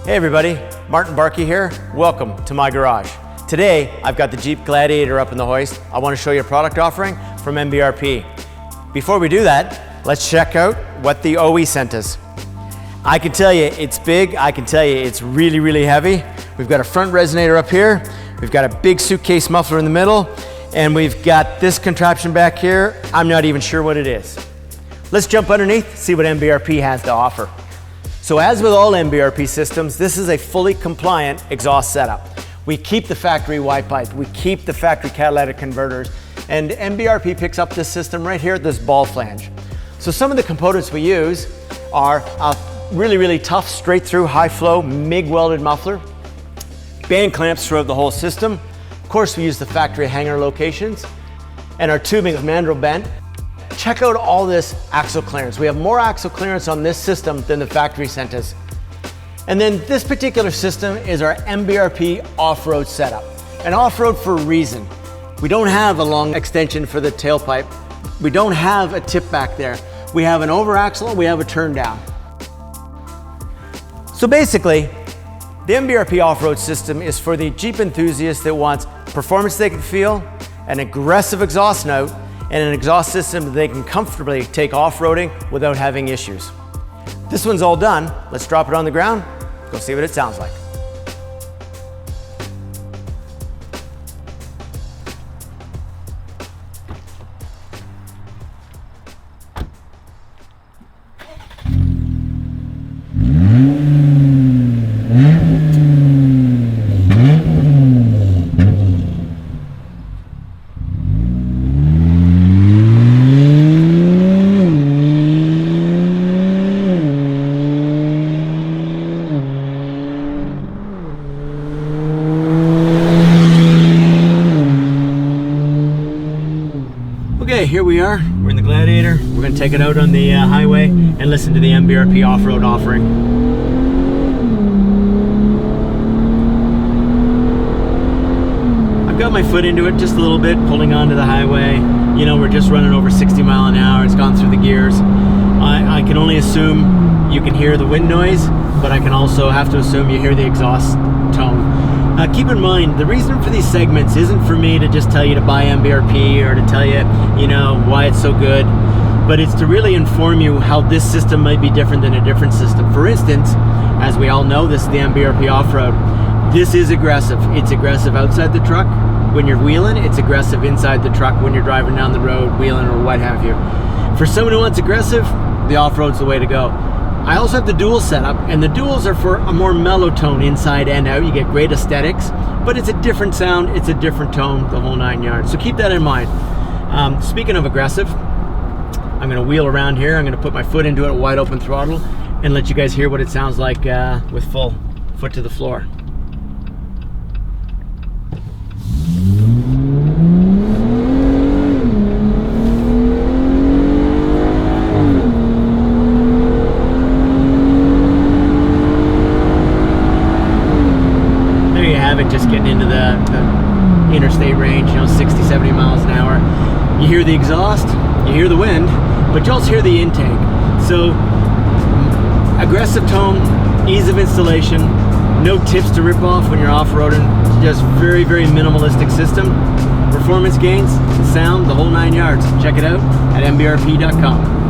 Hey everybody, Martin Barkey here. Welcome to my garage. Today, I've got the Jeep Gladiator up in the hoist. I want to show you a product offering from MBRP. Before we do that, let's check out what the OE sent us. I can tell you it's big. I can tell you it's really, really heavy. We've got a front resonator up here. We've got a big suitcase muffler in the middle, and we've got this contraption back here. I'm not even sure what it is. Let's jump underneath, see what MBRP has to offer. So as with all MBRP systems, this is a fully compliant exhaust setup. We keep the factory Y pipe, we keep the factory catalytic converters, and MBRP picks up this system right here at this ball flange. So some of the components we use are a really, really tough, straight through, high flow, MIG welded muffler, band clamps throughout the whole system. Of course, we use the factory hanger locations, and our tubing is mandrel bent. Check out all this axle clearance. We have more axle clearance on this system than the factory sent us. And then this particular system is our MBRP off-road setup. An off-road for a reason. We don't have a long extension for the tailpipe. We don't have a tip back there. We have an over axle, we have a turn down. So basically, the MBRP off-road system is for the Jeep enthusiast that wants performance they can feel, an aggressive exhaust note, and an exhaust system that they can comfortably take off-roading without having issues. This one's all done. Let's drop it on the ground, go see what it sounds like. Okay, here we are. We're in the Gladiator. We're going to take it out on the highway and listen to the MBRP off-road offering. I've got my foot into it just a little bit, pulling onto the highway. You know, we're just running over 60 miles an hour. It's gone through the gears. I can only assume you can hear the wind noise, but I can also have to assume you hear the exhaust tone. Keep in mind, the reason for these segments isn't for me to just tell you to buy MBRP or to tell you, why it's so good, but it's to really inform you how this system might be different than a different system. For instance, as we all know, this is the MBRP off-road. This is aggressive. It's aggressive outside the truck when you're wheeling. It's aggressive inside the truck when you're driving down the road, wheeling or what have you. For someone who wants aggressive, the off-road's the way to go. I also have the dual setup, and the duals are for a more mellow tone inside and out. You get great aesthetics, but it's a different sound, it's a different tone, the whole 9 yards. So keep that in mind. Speaking of aggressive, I'm gonna wheel around here. I'm gonna put my foot into it, wide open throttle, and let you guys hear what it sounds like with full foot to the floor. Just getting into the interstate range, 60, 70 miles an hour. You hear the exhaust, you hear the wind, but you also hear the intake. So aggressive tone, ease of installation, no tips to rip off when you're off-roading, just very, very minimalistic system. Performance gains, sound, the whole 9 yards. Check it out at mbrp.com.